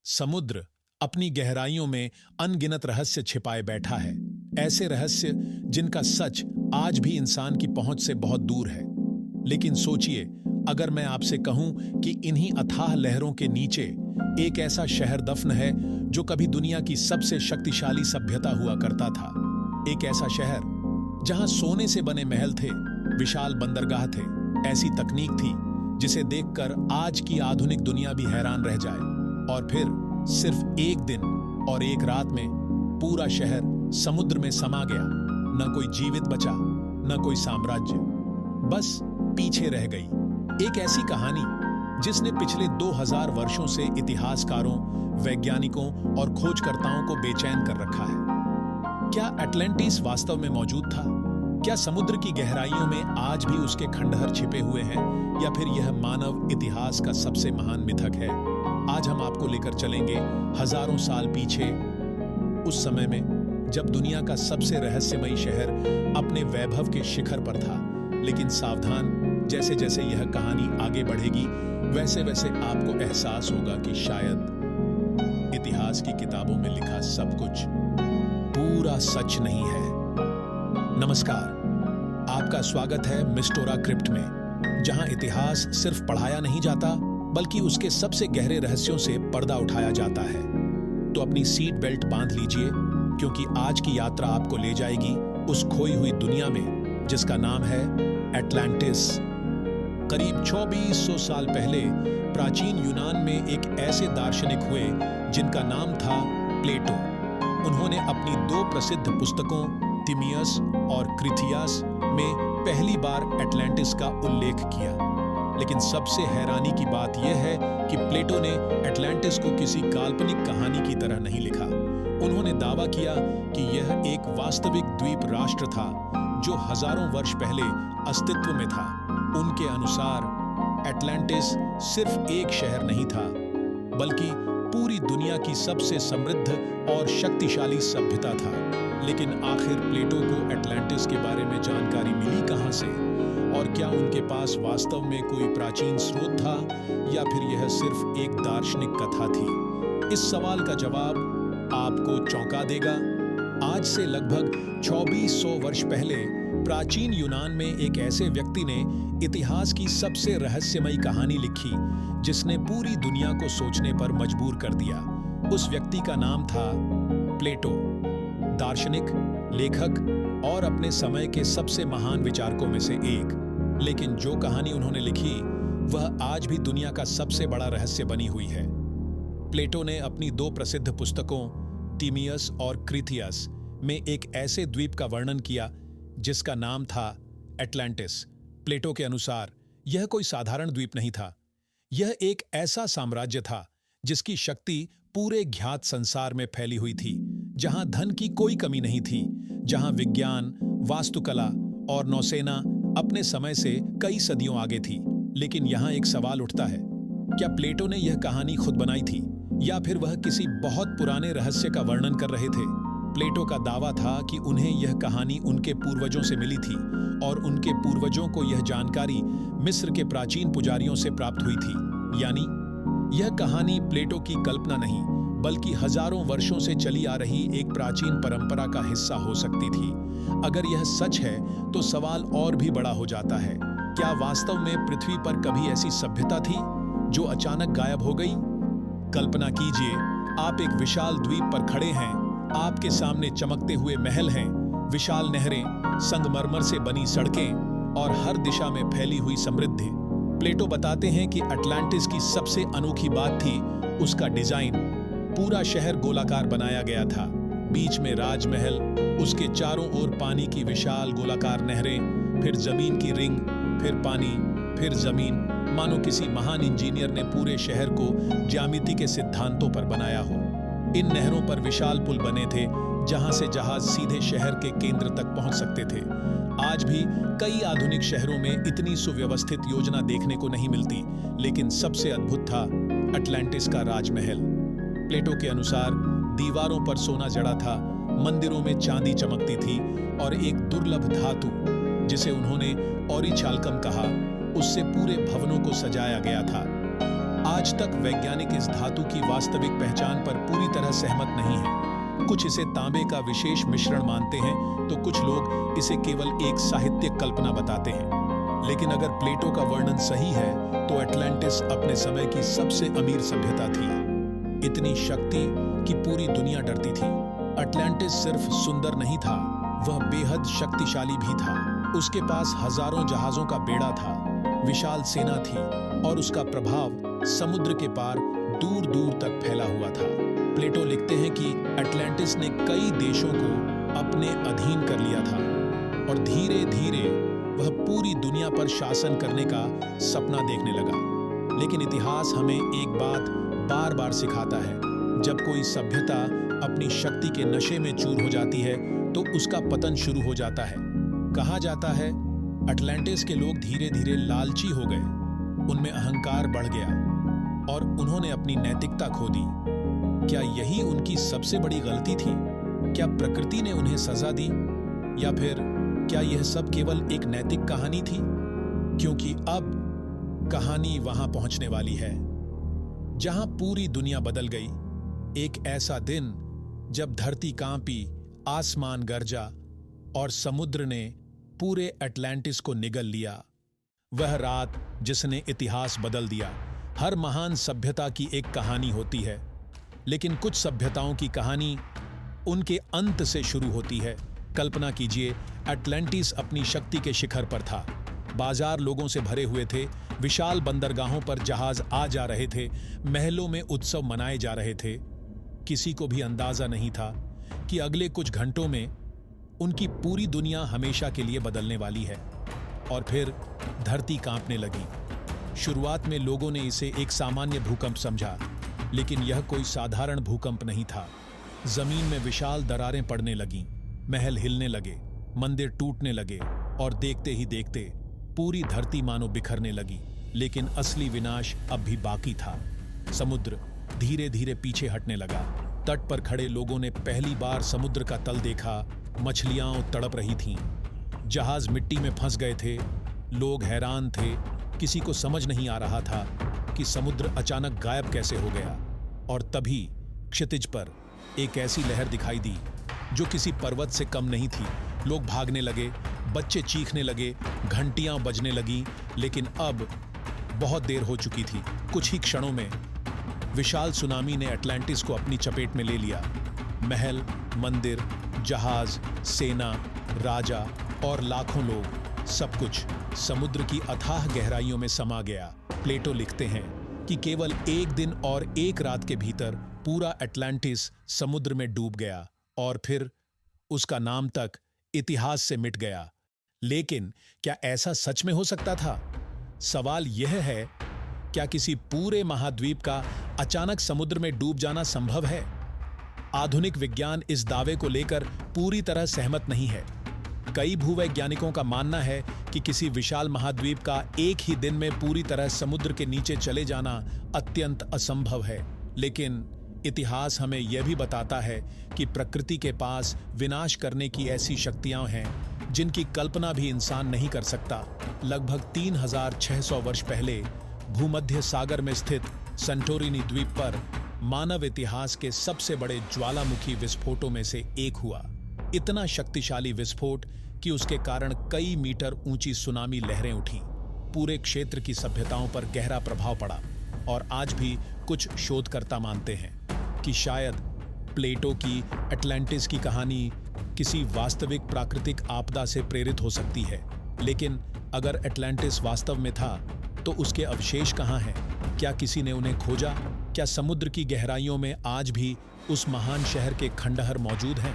समुद्र अपनी गहराइयों में अनगिनत रहस्य छिपाए बैठा है। ऐसे रहस्य जिनका सच आज भी इंसान की पहुंच से बहुत दूर है। लेकिन सोचिए, अगर मैं आपसे कहूं कि इन्हीं अथाह लहरों के नीचे एक ऐसा शहर दफन है जो कभी दुनिया की सबसे शक्तिशाली सभ्यता हुआ करता था। एक ऐसा शहर जहां सोने से बने महल थे, विशाल बंदरगाह थे, ऐसी तकनीक थी जिसे देखकर आज की आधुनिक दुनिया भी हैरान रह जाए। और फिर सिर्फ एक दिन और एक रात में पूरा शहर समुद्र में समा गया। न कोई जीवित बचा, न कोई साम्राज्य, बस पीछे रह गई एक ऐसी कहानी जिसने पिछले 2000 वर्षों से इतिहासकारों, वैज्ञानिकों और खोजकर्ताओं को बेचैन कर रखा है। क्या अटलांटिस वास्तव में मौजूद था? क्या समुद्र की गहराइयों में आज भी उसके खंडहर छिपे हुए हैं, या फिर यह मानव इतिहास का सबसे महान मिथक है? आज हम आपको लेकर चलेंगे हजारों साल पीछे, उस समय में जब दुनिया का सबसे रहस्यमयी शहर अपने वैभव के शिखर पर था। लेकिन सावधान, जैसे जैसे यह कहानी आगे बढ़ेगी वैसे वैसे आपको एहसास होगा कि शायद इतिहास की किताबों में लिखा सब कुछ पूरा सच नहीं है। नमस्कार, आपका स्वागत है मिस्टोरा क्रिप्ट में, जहां इतिहास सिर्फ पढ़ाया नहीं जाता बल्कि उसके सबसे गहरे रहस्यों से पर्दा उठाया जाता है। तो अपनी सीट बेल्ट बांध लीजिए, क्योंकि आज की यात्रा आपको ले जाएगी उस खोई हुई दुनिया में जिसका नाम है अटलांटिस। करीब 2400 साल पहले प्राचीन यूनान में एक ऐसे दार्शनिक हुए जिनका नाम था प्लेटो। उन्होंने अपनी 2 प्रसिद्ध पुस्तकों तिमियस और क्रिथियास में पहली बार अटलांटिस का उल्लेख किया। लेकिन सबसे हैरानी की बात यह है कि प्लेटो ने अटलांटिस को किसी काल्पनिक कहानी की तरह नहीं लिखा। उन्होंने दावा किया कि यह एक वास्तविक द्वीप राष्ट्र था जो हजारों वर्ष पहले अस्तित्व में था। उनके अनुसार अटलांटिस सिर्फ एक शहर नहीं था, बल्कि पूरी दुनिया की सबसे समृद्ध और शक्तिशाली सभ्यता था। लेकिन आखिर प्लेटो को अटलांटिस के बारे में जानकारी मिली कहां से? और क्या उनके पास वास्तव में कोई प्राचीन स्रोत था, या फिर यह सिर्फ एक दार्शनिक कथा थी? इस सवाल का जवाब आपको चौंका देगा। आज से लगभग 2400 वर्ष पहले प्राचीन यूनान में एक ऐसे व्यक्ति ने इतिहास की सबसे रहस्यमयी कहानी लिखी जिसने पूरी दुनिया को सोचने पर मजबूर कर दिया। उस व्यक्ति का नाम था प्लेटो, दार्शनिक, लेखक और अपने समय के सबसे महान विचारकों में से एक। लेकिन जो कहानी उन्होंने लिखी वह आज भी दुनिया का सबसे बड़ा रहस्य बनी हुई है। प्लेटो ने अपनी 2 प्रसिद्ध पुस्तकों तिमियस और क्रिथियास में एक ऐसे द्वीप का वर्णन किया जिसका नाम था अटलांटिस। प्लेटो के अनुसार यह कोई साधारण द्वीप नहीं था। यह एक ऐसा साम्राज्य था जिसकी शक्ति पूरे ज्ञात संसार में फैली हुई थी, जहां धन की कोई कमी नहीं थी, जहां विज्ञान, वास्तुकला और नौसेना अपने समय से कई सदियों आगे थी। लेकिन यहां एक सवाल उठता है, क्या प्लेटो ने यह कहानी खुद बनाई थी, या फिर वह किसी बहुत पुराने रहस्य का वर्णन कर रहे थे? प्लेटो का दावा था कि उन्हें यह कहानी उनके पूर्वजों से मिली थी, और उनके पूर्वजों को यह जानकारी मिस्र के प्राचीन पुजारियों से प्राप्त हुई थी। यानी यह कहानी प्लेटो की कल्पना नहीं, बल्कि हजारों वर्षों से चली आ रही एक प्राचीन परंपरा का हिस्सा हो सकती थी। अगर यह सच है तो सवाल और भी बड़ा हो जाता है, क्या वास्तव में पृथ्वी पर कभी ऐसी सभ्यता थी जो अचानक गायब हो गई? कल्पना कीजिए, आप एक विशाल द्वीप पर खड़े हैं, आपके सामने चमकते हुए महल हैं, विशाल नहरें, संगमरमर से बनी सड़कें और हर दिशा में फैली हुई समृद्धि। प्लेटो बताते हैं कि अटलांटिस की सबसे अनोखी बात थी उसका डिजाइन। पूरा शहर गोलाकार बनाया गया था, बीच में राजमहल, उसके चारों ओर पानी की विशाल गोलाकार नहरें, फिर जमीन की रिंग, फिर पानी, फिर जमीन, मानो किसी महान इंजीनियर ने पूरे शहर को ज्यामिति के सिद्धांतों पर बनाया हो। इन नहरों पर विशाल पुल बने थे जहां से जहाज सीधे शहर के केंद्र तक पहुंच सकते थे। आज भी कई आधुनिक शहरों में इतनी सुव्यवस्थित योजना देखने को नहीं मिलती, लेकिन सबसे अद्भुत था अटलांटिस का राजमहल। प्लेटो के अनुसार दीवारों पर सोना जड़ा था, मंदिरों में चांदी चमकती थी, और एक दुर्लभ धातु जिसे उन्होंने ऑरिचाल्कम कहा, उससे पूरे भवनों को सजाया गया था। आज तक वैज्ञानिक इस धातु की वास्तविक पहचान पर पूरी तरह सहमत नहीं हैं। कुछ इसे तांबे का विशेष मिश्रण मानते हैं, तो कुछ लोग इसे केवल एक साहित्यिक कल्पना बताते हैं। लेकिन अगर प्लेटो का वर्णन सही है, तो एटलांटिस अपने समय की सबसे अमीर सभ्यता थी। इतनी शक्ति कि पूरी दुनिया डरती थी। अटलांटिस सिर्फ सुंदर नहीं था, वह बेहद शक्तिशाली भी था। उसके पास हजारों जहाजों का बेड़ा था, विशाल सेना थी और उसका प्रभाव समुद्र के पार दूर दूर तक फैला हुआ था। प्लेटो लिखते हैं कि अटलांटिस ने कई देशों को अपने अधीन कर लिया था और धीरे धीरे वह पूरी दुनिया पर शासन करने का सपना देखने लगा। लेकिन इतिहास हमें एक बात बार बार सिखाता है, जब कोई सभ्यता अपनी शक्ति के नशे में चूर हो जाती है तो उसका पतन शुरू हो जाता है। कहा जाता है अटलांटिस के लोग धीरे धीरे लालची हो गए, उनमें अहंकार बढ़ गया और उन्होंने अपनी नैतिकता खो दी। क्या यही उनकी सबसे बड़ी गलती थी? क्या प्रकृति ने उन्हें सजा दी, या फिर क्या यह सब केवल एक नैतिक कहानी थी? क्योंकि अब कहानी वहां पहुंचने वाली है जहां पूरी दुनिया बदल गई। एक ऐसा दिन जब धरती कांपी, आसमान गरजा और समुद्र ने पूरे अटलांटिस को निगल लिया। वह रात जिसने इतिहास बदल दिया। हर महान सभ्यता की एक कहानी होती है, लेकिन कुछ सभ्यताओं की कहानी उनके अंत से शुरू होती है। कल्पना कीजिए, अटलांटिस अपनी शक्ति के शिखर पर था। बाजार लोगों से भरे हुए थे, विशाल बंदरगाहों पर जहाज आ जा रहे थे, महलों में उत्सव मनाए जा रहे थे। किसी को भी अंदाजा नहीं था कि अगले कुछ घंटों में उनकी पूरी दुनिया हमेशा के लिए बदलने वाली है। और फिर धरती कांपने लगी। शुरुआत में लोगों ने इसे एक सामान्य भूकंप समझा, लेकिन यह कोई साधारण भूकंप नहीं था। जमीन में विशाल दरारें पड़ने लगीं, महल हिलने लगे, मंदिर टूटने लगे और देखते ही देखते पूरी धरती मानो बिखरने लगी। लेकिन असली विनाश अब भी बाकी था। समुद्र धीरे धीरे पीछे हटने लगा। तट पर खड़े लोगों ने पहली बार समुद्र का तल देखा। मछलियां तड़प रही थीं, जहाज मिट्टी में फंस गए थे। लोग हैरान थे, किसी को समझ नहीं आ रहा था कि समुद्र अचानक गायब कैसे हो गया। और तभी क्षितिज पर एक ऐसी लहर दिखाई दी जो किसी पर्वत से कम नहीं थी। लोग भागने लगे, बच्चे चीखने लगे, घंटियां बजने लगीं, लेकिन अब बहुत देर हो चुकी थी। कुछ ही क्षणों में विशाल सुनामी ने अटलांटिस को अपनी चपेट में ले लिया। महल, मंदिर, जहाज, सेना, राजा और लाखों लोग, सब कुछ समुद्र की अथाह गहराइयों में समा गया। प्लेटो लिखते हैं कि केवल एक दिन और एक रात के भीतर पूरा अटलांटिस समुद्र में डूब गया और फिर उसका नाम तक इतिहास से मिट गया। लेकिन क्या ऐसा सच में हो सकता था? सवाल यह है, क्या किसी पूरे महाद्वीप का अचानक समुद्र में डूब जाना संभव है? आधुनिक विज्ञान इस दावे को लेकर पूरी तरह सहमत नहीं है। कई भूवैज्ञानिकों का मानना है कि किसी विशाल महाद्वीप का एक ही दिन में पूरी तरह समुद्र के नीचे चले जाना अत्यंत असंभव है। लेकिन इतिहास हमें यह भी बताता है कि प्रकृति के पास विनाश करने की ऐसी शक्तियां हैं जिनकी कल्पना भी इंसान नहीं कर सकता। लगभग 3600 वर्ष पहले भूमध्य सागर में स्थित सेंटोरिनी द्वीप पर मानव इतिहास के सबसे बड़े ज्वालामुखी विस्फोटों में से एक हुआ। इतना शक्तिशाली विस्फोट कि उसके कारण कई मीटर ऊंची सुनामी लहरें उठीं। पूरे क्षेत्र की सभ्यताओं पर गहरा प्रभाव पड़ा और आज भी कुछ शोधकर्ता मानते हैं कि शायद प्लेटो की अटलांटिस की कहानी किसी वास्तविक प्राकृतिक आपदा से प्रेरित हो सकती है। लेकिन अगर अटलांटिस वास्तव में था तो उसके अवशेष कहाँ हैं? क्या किसी ने उन्हें खोजा? क्या समुद्र की गहराइयों में आज भी उस महान शहर के खंडहर मौजूद हैं?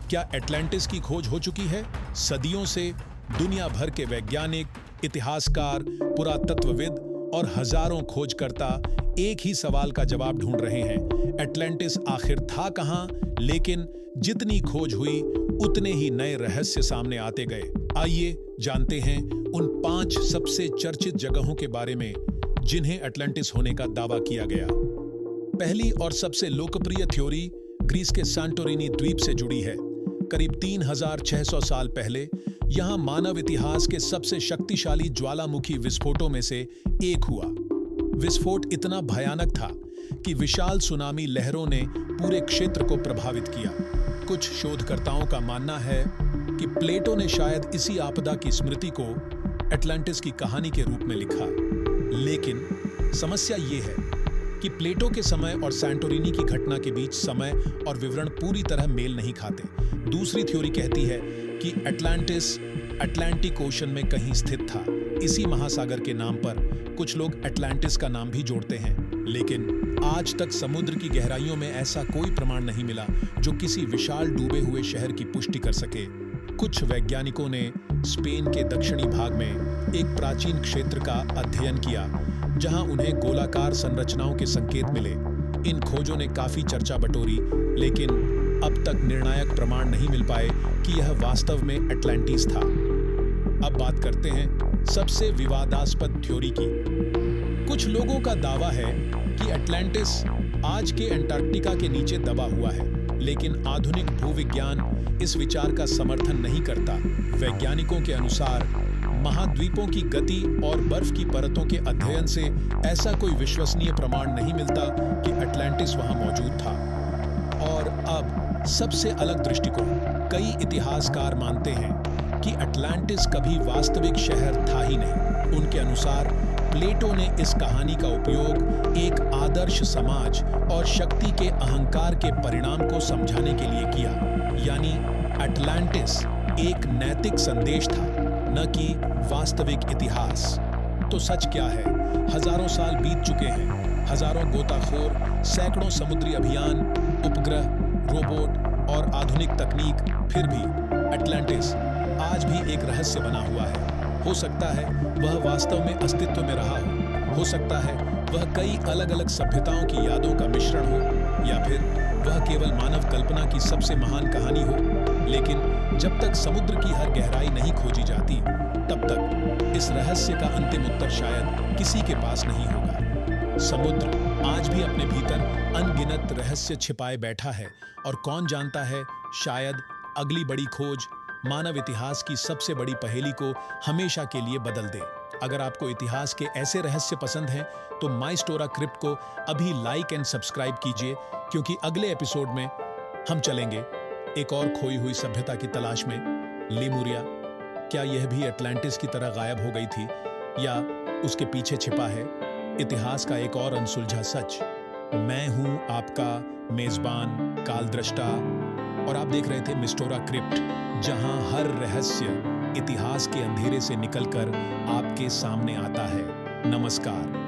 क्या अटलांटिस की खोज हो चुकी है? सदियों से दुनिया भर के वैज्ञानिक, इतिहासकार, पुरातत्वविद और हजारों खोजकर्ता एक ही सवाल का जवाब ढूंढ रहे हैं, अटलांटिस आखिर था कहां? लेकिन जितनी खोज हुई उतने ही नए रहस्य सामने आते गए। आइए जानते हैं उन 5 सबसे चर्चित जगहों के बारे में जिन्हें अटलांटिस होने का दावा किया गया। पहली और सबसे लोकप्रिय थ्योरी ग्रीस के सांटोरिनी द्वीप से जुड़ी है। करीब 3600 साल पहले यहां मानव इतिहास के सबसे शक्तिशाली ज्वालामुखी विस्फोटों में से एक हुआ। विस्फोट इतना भयानक था कि विशाल सुनामी लहरों ने पूरे क्षेत्र को प्रभावित किया। कुछ शोधकर्ताओं का मानना है कि प्लेटो ने शायद इसी आपदा की स्मृति को एटलांटिस की कहानी के रूप में लिखा। लेकिन समस्या ये है कि प्लेटो के समय और सैंटोरिनी की घटना के बीच समय और विवरण पूरी तरह मेल नहीं खाते। दूसरी थ्योरी कहती है कि एटलांटिस अटलांटिक ओशन में कहीं स्थित था। इसी महासागर के नाम पर कुछ लोग एटलांटिस का नाम भी जोड़ते हैं, लेकिन आज तक समुद्र की गहराइयों में ऐसा कोई प्रमाण नहीं मिला जो किसी विशाल डूबे हुए शहर की पुष्टि कर सके। कुछ वैज्ञानिकों ने स्पेन के दक्षिणी भाग में एक प्राचीन क्षेत्र का अध्ययन किया जहां उन्हें गोलाकार संरचनाओं के संकेत मिले। इन खोजों ने काफी चर्चा बटोरी, लेकिन अब तक निर्णायक प्रमाण नहीं मिल पाए कि यह वास्तव में एटलांटिस था। अब बात करते हैं सबसे विवादास्पद थ्योरी की। कुछ लोगों का दावा है कि एटलांटिस आज के अंटार्कटिका के नीचे दबा हुआ है, लेकिन आधुनिक भूविज्ञान इस विचार का समर्थन नहीं करता। वैज्ञानिकों के अनुसार महाद्वीपों की गति और बर्फ की परतों के अध्ययन से ऐसा कोई विश्वसनीय प्रमाण नहीं मिलता कि एटलांटिस वहां मौजूद था। और अब सबसे अलग दृष्टिकोण, कई इतिहासकार मानते हैं कि एटलांटिस कभी वास्तविक शहर था ही नहीं। उनके अनुसार प्लेटो ने इस कहानी का उपयोग एक आदर्श समाज और शक्ति के अहंकार के परिणाम को समझाने के लिए किया। यानी एटलांटिस एक नैतिक संदेश था, न कि वास्तविक इतिहास। तो सच क्या है? हजारों साल बीत चुके हैं, हजारों गोताखोर, सैकड़ों समुद्री अभियान, उपग्रह, रोबोट और आधुनिक तकनीक, फिर भी एटलांटिस आज भी एक रहस्य बना हुआ है। हो सकता है वह वास्तव में अस्तित्व में रहा हो सकता है वह कई अलग अलग सभ्यताओं की यादों का मिश्रण हो, या फिर वह केवल मानव कल्पना की सबसे महान कहानी हो। लेकिन जब तक समुद्र की हर गहराई नहीं खोजी जाती, तब तक इस रहस्य का अंतिम उत्तर शायद किसी के पास नहीं होगा। समुद्र आज भी अपने भीतर अनगिनत रहस्य छिपाए बैठा है, और कौन जानता है, शायद अगली बड़ी खोज मानव इतिहास की सबसे बड़ी पहेली को हमेशा के लिए बदल दे। अगर आपको इतिहास के ऐसे रहस्य पसंद हैं, तो माई स्टोरा क्रिप्ट को अभी लाइक एंड सब्सक्राइब कीजिए, क्योंकि अगले एपिसोड में हम चलेंगे एक और खोई हुई सभ्यता की तलाश में। लेमुरिया, क्या यह भी एटलांटिस की तरह गायब हो गई थी, या उसके पीछे छिपा है इतिहास का एक और अनसुलझा सच? मैं हूं आपका मेजबान कालदृष्टा, और आप देख रहे थे मिस्टोरा क्रिप्ट, जहां हर रहस्य इतिहास के अंधेरे से निकलकर आपके सामने आता है। नमस्कार।